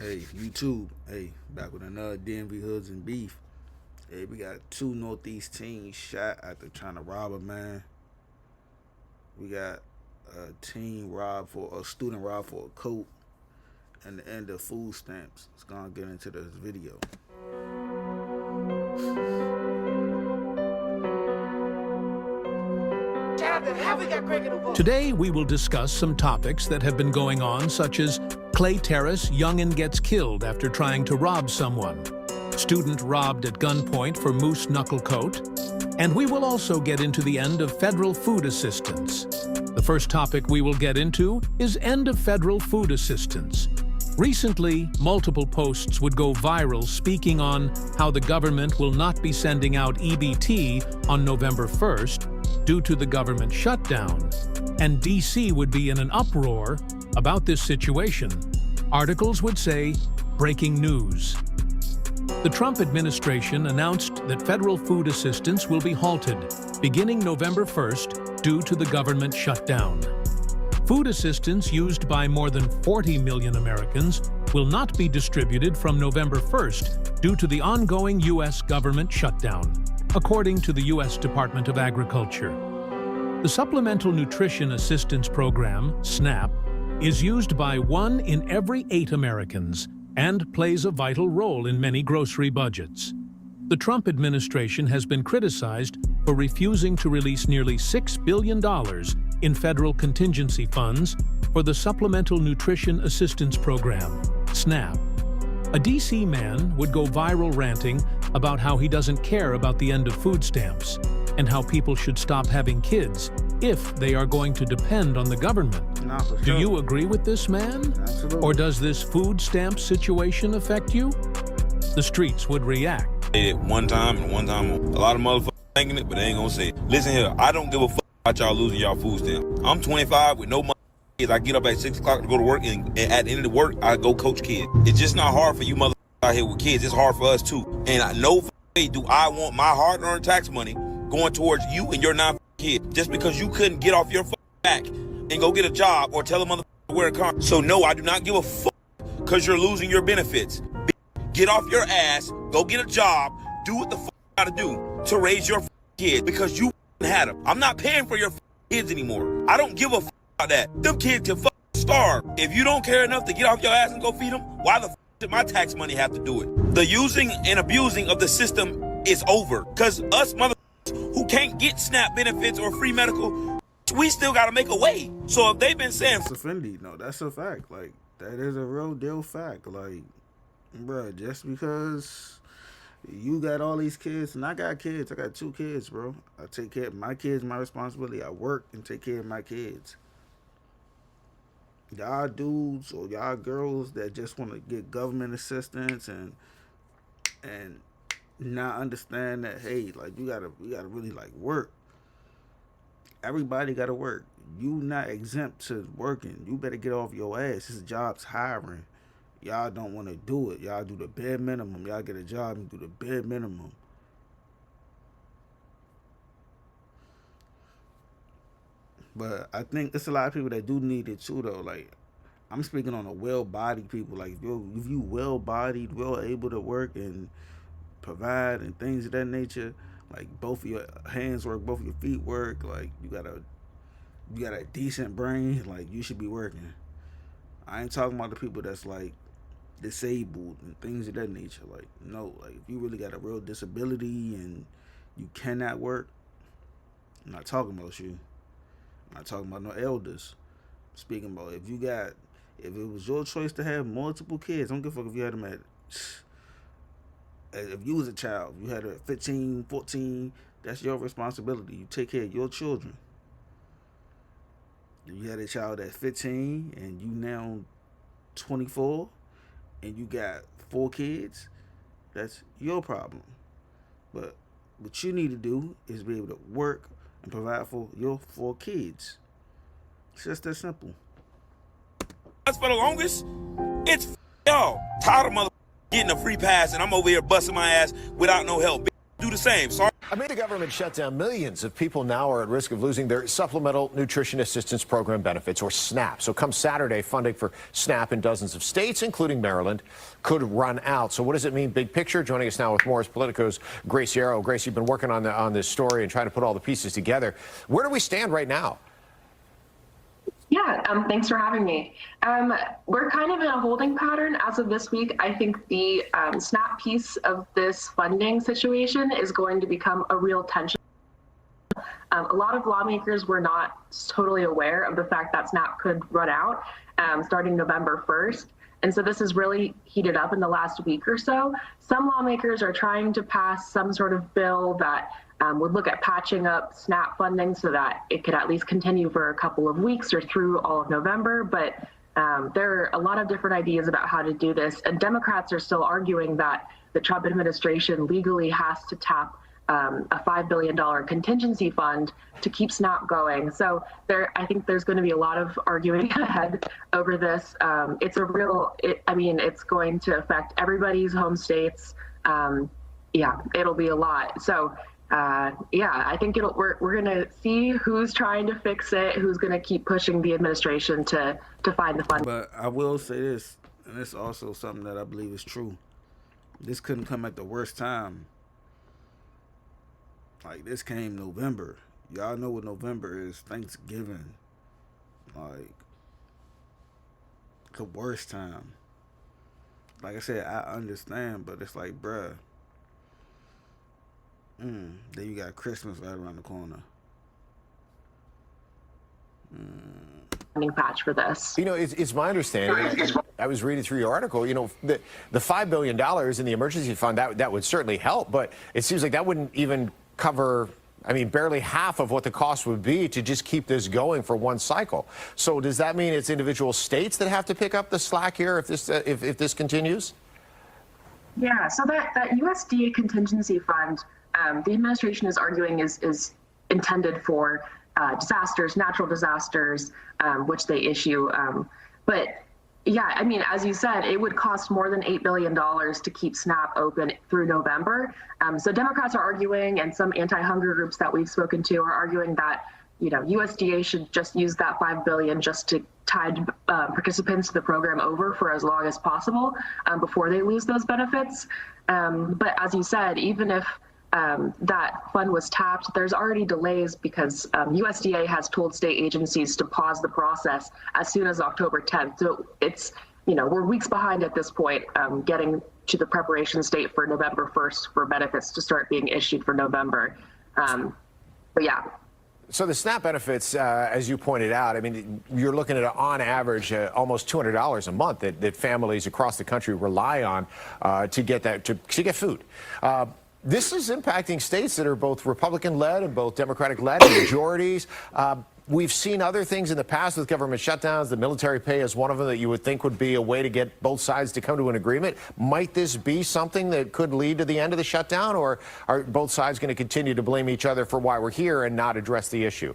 Hey, YouTube. Hey, back with another DMV Hoods and Beef. Hey, we got two Northeast teams shot after trying to rob a man. We got a student robbed for a coat, and the end of food stamps. Let's gonna get into this video. Today, we will discuss some topics that have been going on, such as Clay Terrace, youngin' gets killed after trying to rob someone, student robbed at gunpoint for moose knuckle coat, and we will also get into the end of federal food assistance. The first topic we will get into is end of federal food assistance. Recently, multiple posts would go viral speaking on how the government will not be sending out EBT on November 1st due to the government shutdown, and DC would be in an uproar about this situation. Articles would say, breaking news. The Trump administration announced that federal food assistance will be halted beginning November 1st due to the government shutdown. Food assistance used by more than 40 million Americans will not be distributed from November 1st due to the ongoing U.S. government shutdown, according to the U.S. Department of Agriculture. The Supplemental Nutrition Assistance Program, SNAP, is used by 1 in every 8 Americans and plays a vital role in many grocery budgets. The Trump administration has been criticized for refusing to release nearly $6 billion in federal contingency funds for the Supplemental Nutrition Assistance Program, SNAP. A DC man would go viral ranting about how he doesn't care about the end of food stamps and how people should stop having kids if they are going to depend on the government. Nah, for sure. Do you agree with this man? Absolutely. Or does this food stamp situation affect you? The streets would react. It one time, a lot of motherfuckers thinking it, but they ain't gonna say it. Listen here, I don't give a fuck about y'all losing y'all food stamp. I'm 25 with no money. I get up at 6 o'clock to go to work, and at the end of the work, I go coach kids. It's just not hard for you motherfuckers out here with kids. It's hard for us too. And I know way do I want my hard-earned tax money going towards you and your non-kid just because you couldn't get off your back and go get a job or tell a motherfucker to wear a car. So no, I do not give a fuck because you're losing your benefits. Get off your ass, go get a job, do what the fuck you gotta do to raise your kids because you had them. I'm not paying for your kids anymore. I don't give a fuck about that. Them kids can starve. If you don't care enough to get off your ass and go feed them, why the fuck should my tax money have to do it? The using and abusing of the system is over because us motherfuckers who can't get SNAP benefits or free medical, we still gotta make a way. So if they've been saying... That's offending. No, that's a fact. Like, that is a real deal fact. Like, bruh, just because you got all these kids, and I got kids, I got 2 kids, bro. I take care of my kids, my responsibility. I work and take care of my kids. Y'all dudes or y'all girls that just want to get government assistance and not understand that, hey, like, you gotta really like work. Everybody gotta work. You not exempt to working. You better get off your ass. This job's hiring. Y'all don't want to do it. Y'all do the bare minimum. Y'all get a job and do the bare minimum. But I think there's a lot of people that do need it too, though. Like, I'm speaking on a well-bodied people. Like, if you well-bodied, well able to work and provide and things of that nature, like both of your hands work, both of your feet work, like you got a decent brain, like you should be working. I ain't talking about the people that's like disabled and things of that nature. Like, no, like if you really got a real disability and you cannot work, I'm not talking about you. I'm not talking about no elders. I'm speaking about if it was your choice to have multiple kids, I don't give a fuck if you had them at, if you was a child, you had a 15, 14, that's your responsibility. You take care of your children. If you had a child at 15 and you now 24 and you got 4 kids, that's your problem. But what you need to do is be able to work and provide for your 4 kids. It's just that simple. That's for the longest. It's y'all. Tired of mother getting a free pass and I'm over here busting my ass without no help. Do the same. Sorry. Amid the government shutdown, millions of people now are at risk of losing their Supplemental Nutrition Assistance Program benefits, or SNAP. So come Saturday, funding for SNAP in dozens of states, including Maryland, could run out. So what does it mean big picture? Joining us now with more is Politico's Grace Yarrow. Grace, you've been working on this story and trying to put all the pieces together. Where do we stand right now? Yeah, thanks for having me. We're kind of in a holding pattern as of this week. I think the SNAP piece of this funding situation is going to become a real tension. A lot of lawmakers were not totally aware of the fact that SNAP could run out starting November 1st. And so this has really heated up in the last week or so. Some lawmakers are trying to pass some sort of bill that would look at patching up SNAP funding so that it could at least continue for a couple of weeks or through all of November. But there are a lot of different ideas about how to do this. And Democrats are still arguing that the Trump administration legally has to tap a $5 billion contingency fund to keep SNAP going. So I think there's going to be a lot of arguing ahead over this. It's it's going to affect everybody's home states. It'll be a lot. So I think we're going to see who's trying to fix it, who's going to keep pushing the administration to find the fund. But I will say this, and it's also something that I believe is true. This couldn't come at the worst time. Like, this came November. Y'all know what November is, Thanksgiving. Like, the worst time. Like I said, I understand, but it's like, bruh. Then you got Christmas right around the corner. Patch for this. You know, it's my understanding. I was reading through your article. You know, the $5 billion in the emergency fund, that would certainly help, but it seems like that wouldn't even cover, barely half of what the cost would be to just keep this going for one cycle. So does that mean it's individual states that have to pick up the slack here if this continues? Yeah. So that USDA contingency fund, the administration is arguing is intended for disasters, natural disasters, which they issue. But yeah, as you said, it would cost more than $8 billion to keep SNAP open through November. So Democrats are arguing, and some anti-hunger groups that we've spoken to are arguing that, USDA should just use that $5 billion just to tide participants to the program over for as long as possible before they lose those benefits. But as you said, even if that fund was tapped, there's already delays because USDA has told state agencies to pause the process as soon as October 10th. So it's, we're weeks behind at this point, getting to the preparation state for November 1st for benefits to start being issued for November. But yeah. So the SNAP benefits, as you pointed out, you're looking at on average almost $200 a month that families across the country rely on to get food. This is impacting states that are both Republican-led and both Democratic-led and majorities. We've seen other things in the past with government shutdowns. The military pay is one of them that you would think would be a way to get both sides to come to an agreement. Might this be something that could lead to the end of the shutdown, or are both sides going to continue to blame each other for why we're here and not address the issue?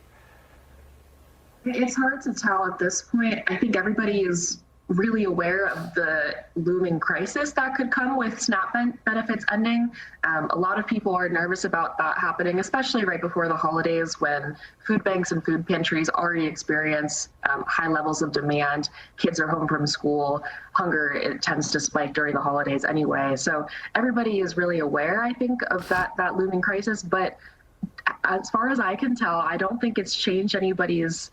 It's hard to tell at this point. I think everybody is really aware of the looming crisis that could come with SNAP benefits ending. A lot of people are nervous about that happening, especially right before the holidays when food banks and food pantries already experience high levels of demand. Kids are home from school. Hunger, it tends to spike during the holidays anyway. So everybody is really aware, I think, of that looming crisis. But as far as I can tell, I don't think it's changed anybody's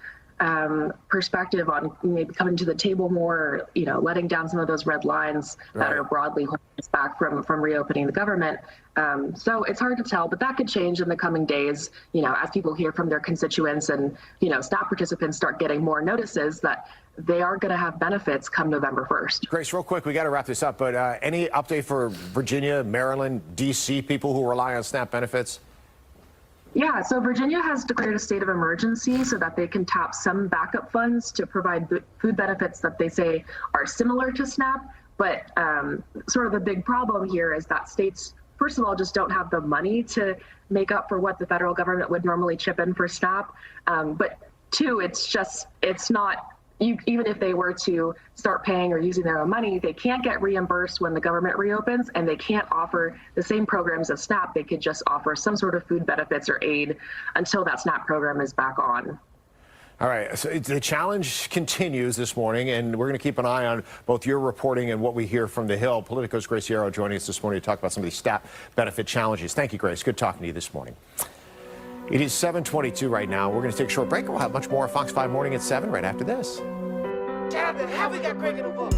perspective on maybe coming to the table more, letting down some of those red lines that are broadly holding us back from reopening the government. So it's hard to tell, but that could change in the coming days, as people hear from their constituents and, SNAP participants start getting more notices that they are going to have benefits come November 1st. Grace, real quick, we got to wrap this up, but any update for Virginia, Maryland, D.C. people who rely on SNAP benefits? Yeah, so Virginia has declared a state of emergency so that they can tap some backup funds to provide food benefits that they say are similar to SNAP. But sort of the big problem here is that states, first of all, just don't have the money to make up for what the federal government would normally chip in for SNAP. But two, it's not even if they were to start paying or using their own money, they can't get reimbursed when the government reopens, and they can't offer the same programs as SNAP. They could just offer some sort of food benefits or aid until that SNAP program is back on. All right, so the challenge continues this morning, and we're going to keep an eye on both your reporting and what we hear from the Hill. Politico's Grace Yarrow joining us this morning to talk about some of these SNAP benefit challenges. Thank you, Grace. Good talking to you this morning. It is 7:22 right now. We're going to take a short break. We'll have much more Fox 5 Morning at 7 right after this. How we got Greg in the book?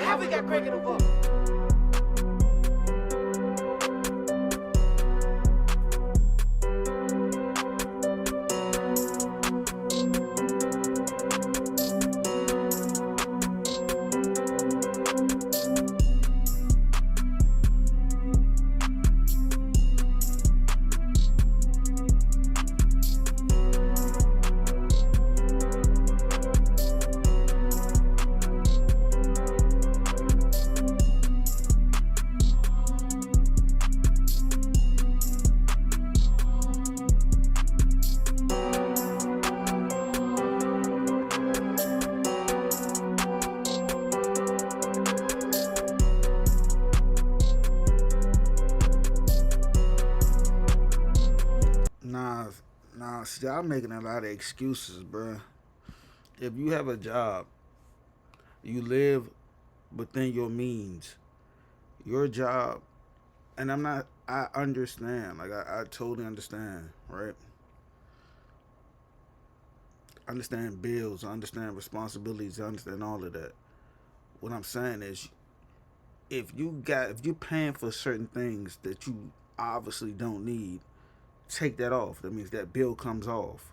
How we got Greg in the book? Nah, see, I'm making a lot of excuses, bruh. If you have a job, you live within your means. Your job, and I understand. Like, I totally understand, right? I understand bills, I understand responsibilities, I understand all of that. What I'm saying is, if you're paying for certain things that you obviously don't need, take that off. That means that bill comes off.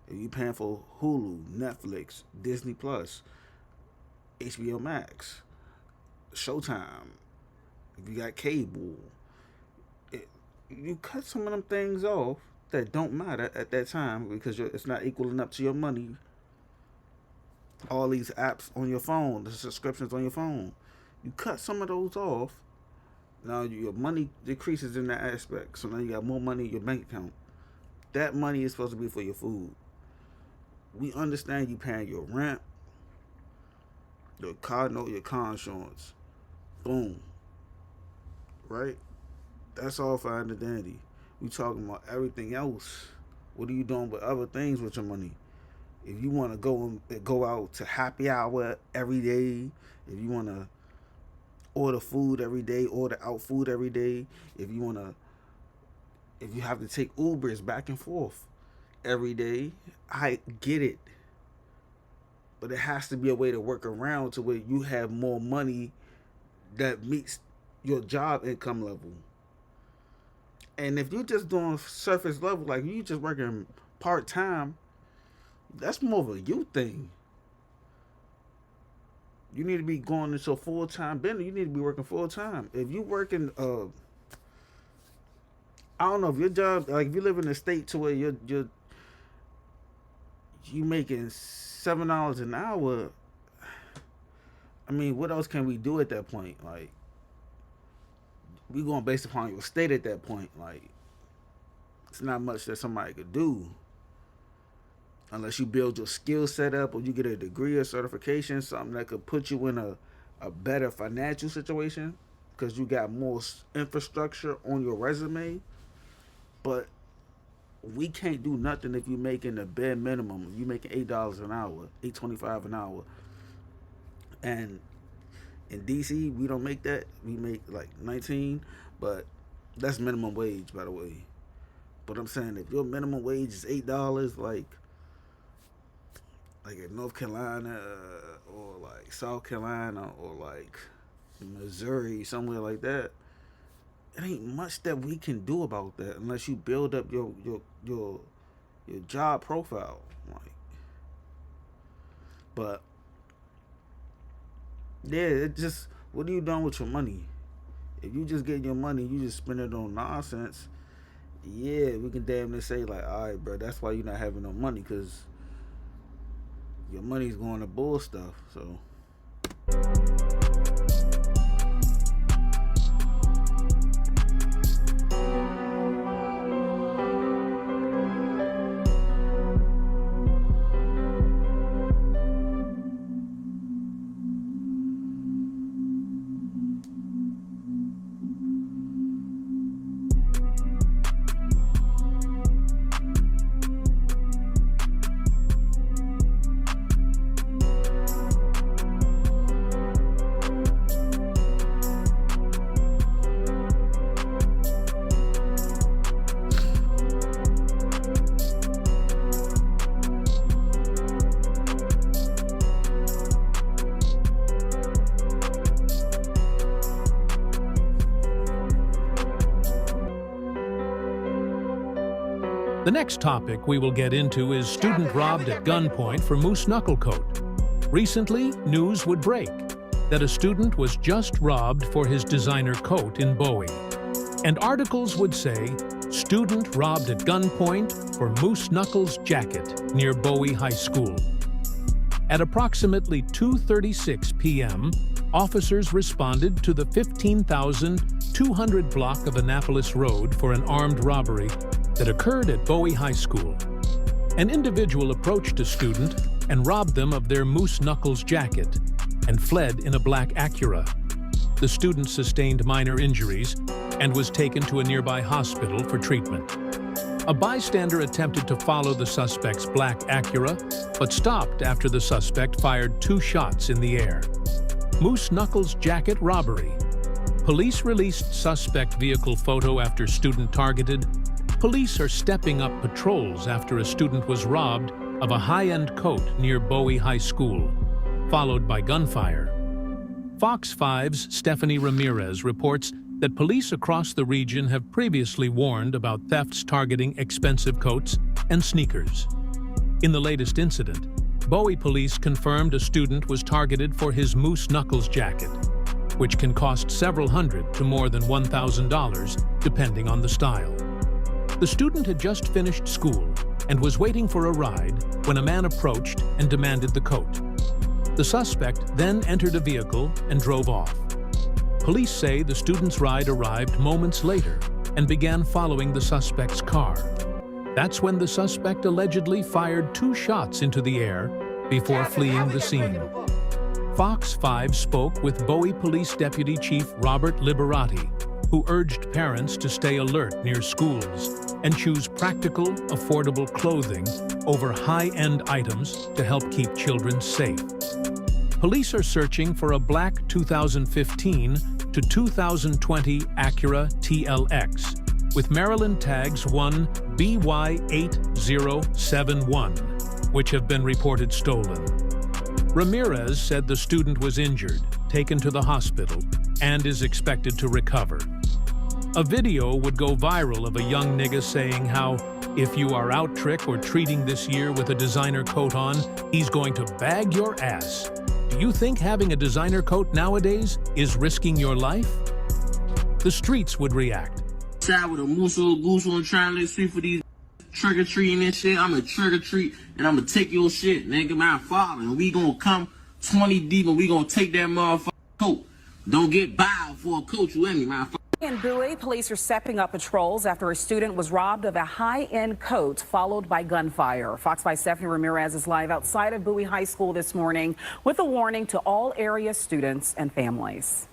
If you're paying for Hulu, Netflix, Disney Plus, HBO Max, Showtime, if you got cable, you cut some of them things off that don't matter at that time because it's not equaling up to your money. All these apps on your phone, the subscriptions on your phone, you cut some of those off. Now your money decreases in that aspect. So now you got more money in your bank account. That money is supposed to be for your food. We understand you paying your rent, your car note, your car insurance. Boom. Right? That's all fine and dandy. We talking about everything else. What are you doing with other things with your money? If you want to go out to happy hour every day, if you want to order food every day, order out food every day, if you have to take Ubers back and forth every day, I get it. But it has to be a way to work around to where you have more money that meets your job income level. And if you're just doing surface level, like you just working part-time, that's more of a you thing. You need to be going into a full-time business. You need to be working full-time. If you working, I don't know if your job, like if you live in a state to where you making $7 an hour. I mean, what else can we do at that point? Like, we going based upon your state at that point. Like, it's not much that somebody could do unless you build your skill set up or you get a degree or certification, something that could put you in a better financial situation because you got more infrastructure on your resume. But we can't do nothing if you're making the bare minimum. If you're making $8 an hour, $8.25 an hour. And in DC, we don't make that. We make like 19, but that's minimum wage, by the way. But I'm saying if your minimum wage is $8, like in North Carolina or like South Carolina or like Missouri, somewhere like that, it ain't much that we can do about that unless you build up your job profile. Like, but yeah, it just, what are you doing with your money? If you just get your money, you just spend it on nonsense. Yeah, we can damn near say like, all right, bro, that's why you're not having no money, because your money's going to bull stuff. So. The next topic we will get into is student robbed at gunpoint for Moose Knucklecoat. Recently, news would break that a student was just robbed for his designer coat in Bowie. And articles would say, student robbed at gunpoint for Moose Knuckles jacket near Bowie High School. At approximately 2:36 p.m., officers responded to the 15,200 block of Annapolis Road for an armed robbery that occurred at Bowie High School. An individual approached a student and robbed them of their Moose Knuckles jacket and fled in a black Acura. The student sustained minor injuries and was taken to a nearby hospital for treatment. A bystander attempted to follow the suspect's black Acura, but stopped after the suspect fired 2 shots in the air. Moose Knuckles jacket robbery. Police released suspect vehicle photo after student targeted. Police are stepping up patrols after a student was robbed of a high-end coat near Bowie High School, followed by gunfire. Fox 5's Stephanie Ramirez reports that police across the region have previously warned about thefts targeting expensive coats and sneakers. In the latest incident, Bowie police confirmed a student was targeted for his Moose Knuckles jacket, which can cost several hundred to more than $1,000, depending on the style. The student had just finished school and was waiting for a ride when a man approached and demanded the coat. The suspect then entered a vehicle and drove off. Police say the student's ride arrived moments later and began following the suspect's car. That's when the suspect allegedly fired 2 shots into the air before fleeing the scene. Fox 5 spoke with Bowie Police Deputy Chief Robert Liberati, who urged parents to stay alert near schools and choose practical, affordable clothing over high-end items to help keep children safe. Police are searching for a black 2015 to 2020 Acura TLX with Maryland tags 1BY8071, which have been reported stolen. Ramirez said the student was injured, taken to the hospital, and is expected to recover. A video would go viral of a young nigga saying how, if you are out trick or treating this year with a designer coat on, he's going to bag your ass. Do Do you think having a designer coat nowadays is risking your life? The streets would react. Side with a moose or goose on trying to see for these trick or treating and shit. I'm a trick or treat and I'm gonna take your shit, nigga. My father, and we gonna come 20 deep and we gonna take that motherfucking coat. Don't get bowed for a coat, you and me, my father. In Bowie, police are stepping up patrols after a student was robbed of a high-end coat, followed by gunfire. Fox 5's Stephanie Ramirez is live outside of Bowie High School this morning with a warning to all area students and families.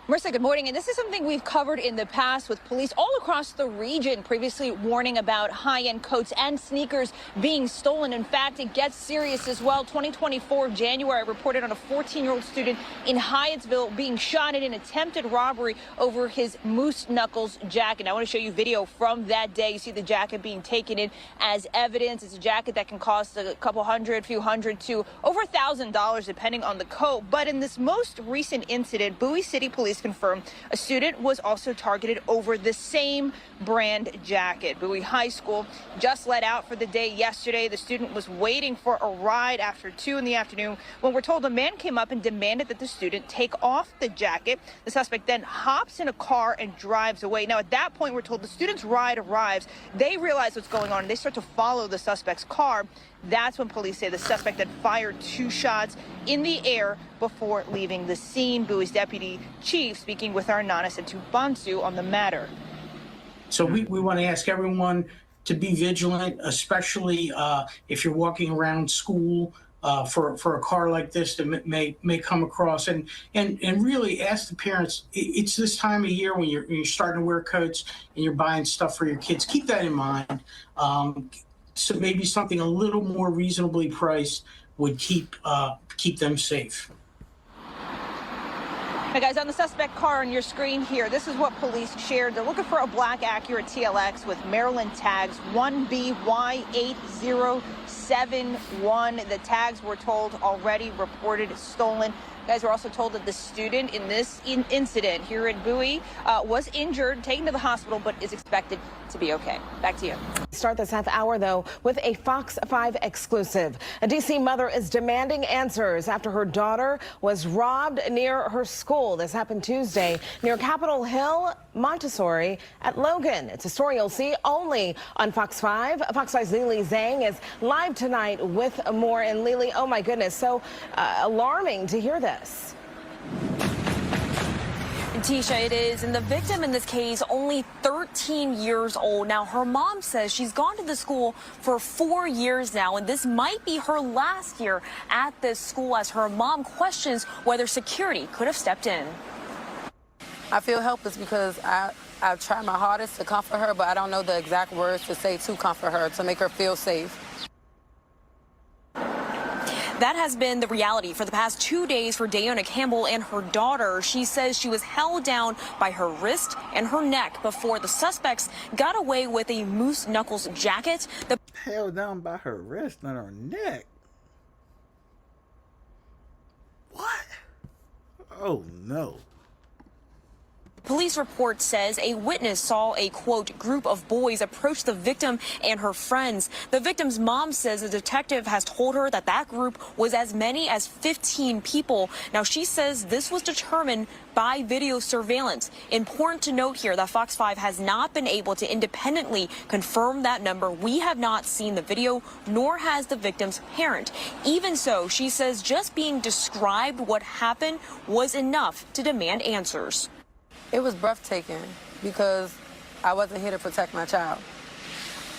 Marissa, good morning. And this is something we've covered in the past with police all across the region, previously warning about high-end coats and sneakers being stolen. In fact, it gets serious as well. 2024 January reported on a 14-year-old student in Hyattsville being shot in an attempted robbery over his Moose Knuckles jacket. I want to show you video from that day. You see the jacket being taken in as evidence. It's a jacket that can cost a couple hundred, few hundred to over $1,000 depending on the coat. But in this most recent incident, Bowie City Police confirmed a student was also targeted over the same brand jacket. Bowie High School just let out for the day yesterday. The student was waiting for a ride after 2 in the afternoon when we're told a man came up and demanded that the student take off the jacket. The suspect then hops in a car and drives away. Now, at that point, we're told the student's ride arrives. They realize what's going on and they start to follow the suspect's car. That's when police say the suspect had fired 2 shots in the air before leaving the scene. Bowie's deputy chief speaking with our Nana Bansu on the matter. So we want to ask everyone to be vigilant, especially if you're walking around school for a car like this that may come across, and really ask the parents. It's this time of year when you're starting to wear coats and you're buying stuff for your kids. Keep that in mind. So maybe something a little more reasonably priced would keep them safe. Now, guys, on the suspect car on your screen here, this is what police shared. They're looking for a black Acura TLX with Maryland tags 1BY8071. The tags were told already reported stolen. Guys, we're also told that the student in this incident here at Bowie was injured, taken to the hospital, but is expected to be okay. Back to you. Start this half hour, though, with a Fox 5 exclusive. A D.C. mother is demanding answers after her daughter was robbed near her school. This happened Tuesday near Capitol Hill Montessori at Logan. It's a story you'll see only on Fox 5. Fox 5's Lily Zhang is live tonight with more. And Lily, oh my goodness, so alarming to hear this. Tisha, it is. And the victim in this case, only 13 years old. Now, her mom says she's gone to the school for 4 years now, and this might be her last year at this school as her mom questions whether security could have stepped in. I feel helpless because I've tried my hardest to comfort her, but I don't know the exact words to say to comfort her, to make her feel safe. That has been the reality for the past 2 days for Dayona Campbell and her daughter. She says she was held down by her wrist and her neck before the suspects got away with a Moose Knuckles jacket. Held down by her wrist and her neck? What? Oh, no. Police report says a witness saw a, quote, group of boys approach the victim and her friends. The victim's mom says the detective has told her that that group was as many as 15 people. Now, she says this was determined by video surveillance. Important to note here that Fox 5 has not been able to independently confirm that number. We have not seen the video, nor has the victim's parent. Even so, she says just being described what happened was enough to demand answers. It was breathtaking because I wasn't here to protect my child.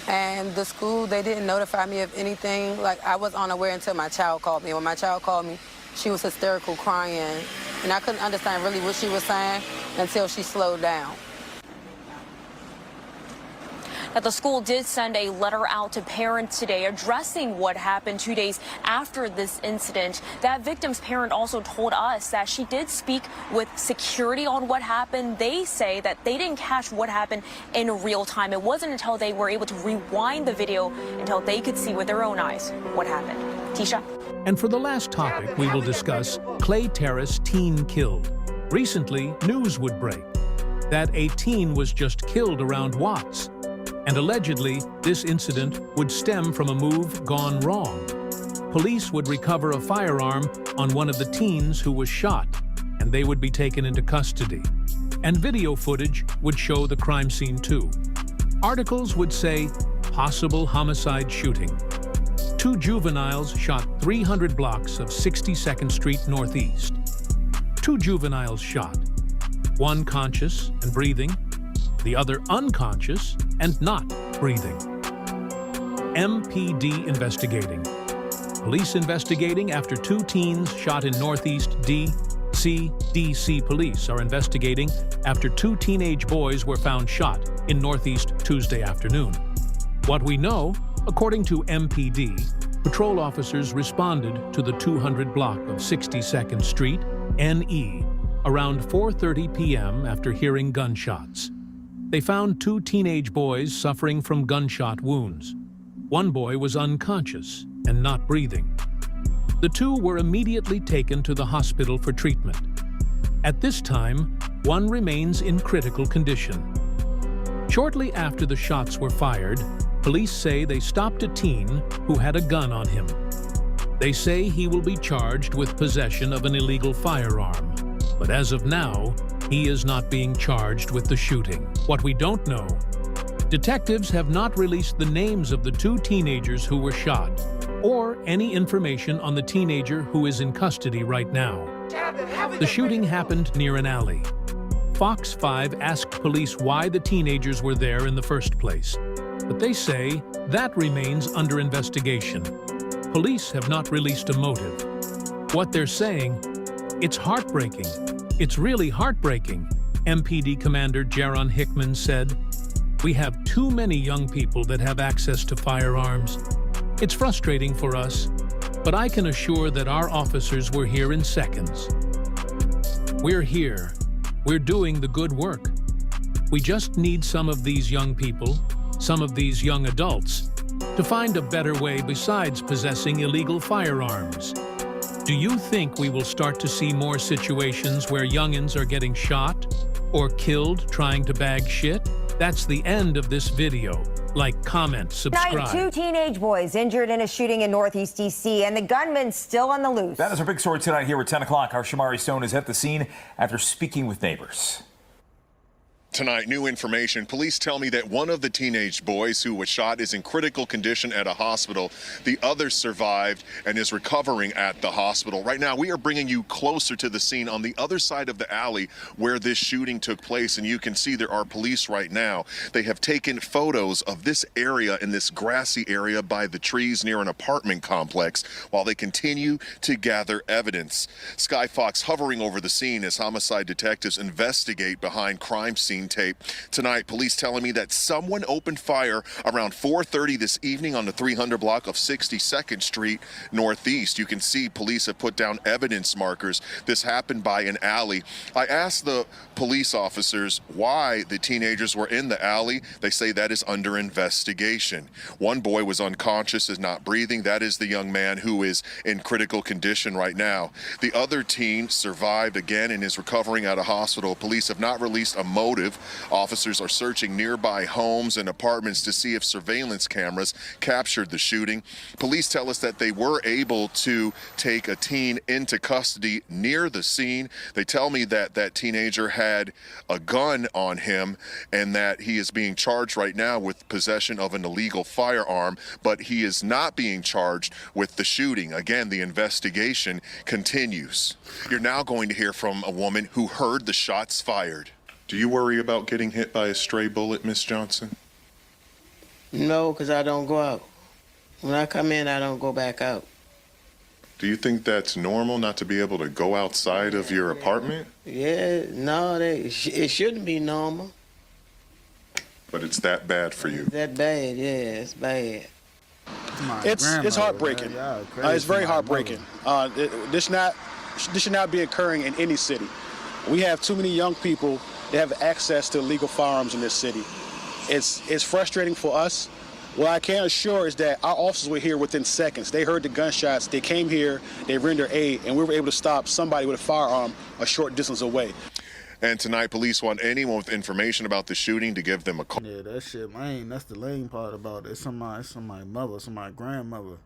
And the school, they didn't notify me of anything. Like, I was unaware until my child called me. When my child called me, she was hysterical, crying. And I couldn't understand really what she was saying until she slowed down. That the school did send a letter out to parents today addressing what happened 2 days after this incident. That victim's parent also told us that she did speak with security on what happened. They say that they didn't catch what happened in real time. It wasn't until they were able to rewind the video until they could see with their own eyes what happened. Tisha. And for the last topic, we will discuss Clay Terrace teen killed. Recently, news would break that a teen was just killed around Watts. And allegedly, this incident would stem from a move gone wrong. police would recover a firearm on one of the teens who was shot, and they would be taken into custody. And video footage would show the crime scene too. Articles would say, possible homicide shooting. 2 juveniles shot 300 blocks of 62nd Street Northeast. 2 juveniles shot. One conscious and breathing, the other unconscious and not breathing. MPD investigating. Police investigating after 2 teens shot in Northeast DC police are investigating after 2 teenage boys were found shot in Northeast Tuesday afternoon. What we know, according to MPD, patrol officers responded to the 200 block of 62nd Street, NE, around 4:30 p.m. after hearing gunshots. They found 2 teenage boys suffering from gunshot wounds. One boy was unconscious and not breathing. The 2 were immediately taken to the hospital for treatment. At this time, one remains in critical condition. Shortly after the shots were fired, police say they stopped a teen who had a gun on him. They say he will be charged with possession of an illegal firearm, but as of now, he is not being charged with the shooting. What we don't know, detectives have not released the names of the 2 teenagers who were shot, or any information on the teenager who is in custody right now. The shooting happened near an alley. Fox 5 asked police why the teenagers were there in the first place, but they say that remains under investigation. Police have not released a motive. What they're saying, it's heartbreaking. It's really heartbreaking, MPD Commander Jaron Hickman said. We have too many young people that have access to firearms. It's frustrating for us, but I can assure that our officers were here in seconds. We're here. We're doing the good work. We just need some of these young people, some of these young adults, to find a better way besides possessing illegal firearms. Do you think we will start to see more situations where youngins are getting shot or killed trying to bag shit? That's the end of this video. Like, comment, subscribe. Tonight, 2 teenage boys injured in a shooting in Northeast D.C. and the gunman still on the loose. That is our big story tonight here at 10 o'clock. Our Shamari Stone is at the scene after speaking with neighbors. Tonight, new information. Police tell me that one of the teenage boys who was shot is in critical condition at a hospital. The other survived and is recovering at the hospital. Right now, we are bringing you closer to the scene on the other side of the alley where this shooting took place. And you can see there are police right now. They have taken photos of this area in this grassy area by the trees near an apartment complex while they continue to gather evidence. Sky Fox hovering over the scene as homicide detectives investigate behind crime scene tape. Tonight, police telling me that someone opened fire around 4:30 this evening on the 300 block of 62nd Street Northeast. You can see police have put down evidence markers. This happened by an alley. I asked the police officers why the teenagers were in the alley. They say that is under investigation. One boy was unconscious and not breathing. That is the young man who is in critical condition right now. The other teen survived again and is recovering at a hospital. Police have not released a motive. Officers are searching nearby homes and apartments to see if surveillance cameras captured the shooting. Police tell us that they were able to take a teen into custody near the scene. They tell me that that teenager had a gun on him and that he is being charged right now with possession of an illegal firearm, but he is not being charged with the shooting. Again, the investigation continues. You're now going to hear from a woman who heard the shots fired. Do you worry about getting hit by a stray bullet, Miss Johnson? No, because I don't go out. When I come in, I don't go back out. Do you think that's normal not to be able to go outside of your apartment? Yeah, no, it shouldn't be normal. But it's that bad for you. That bad, yeah, it's bad. It's heartbreaking. It's very heartbreaking. This should not be occurring in any city. We have too many young people that have access to legal firearms in this city. It's frustrating for us. What I can assure is that our officers were here within seconds. They heard the gunshots, they came here, they rendered aid, and we were able to stop somebody with a firearm a short distance away. And tonight, police want anyone with information about the shooting to give them a call. Yeah, that shit lame. That's the lame part about it. It's somebody's mother, somebody's grandmother.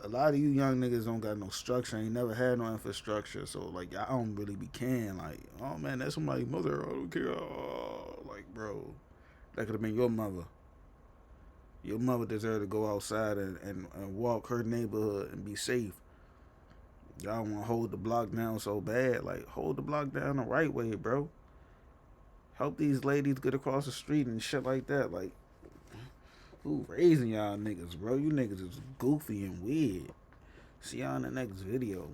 a lot of you young niggas don't got no structure, ain't never had no infrastructure, so like y'all don't really be caring. Like, oh man, that's somebody's mother. I don't care. Oh, like, bro, that could have been your mother. Your mother deserved to go outside and walk her neighborhood and be safe. Y'all want to hold the block down so bad. Like, hold the block down the right way, bro. Help these ladies get across the street and shit like that. Like, who raising y'all niggas, bro? You niggas is goofy and weird. See y'all in the next video.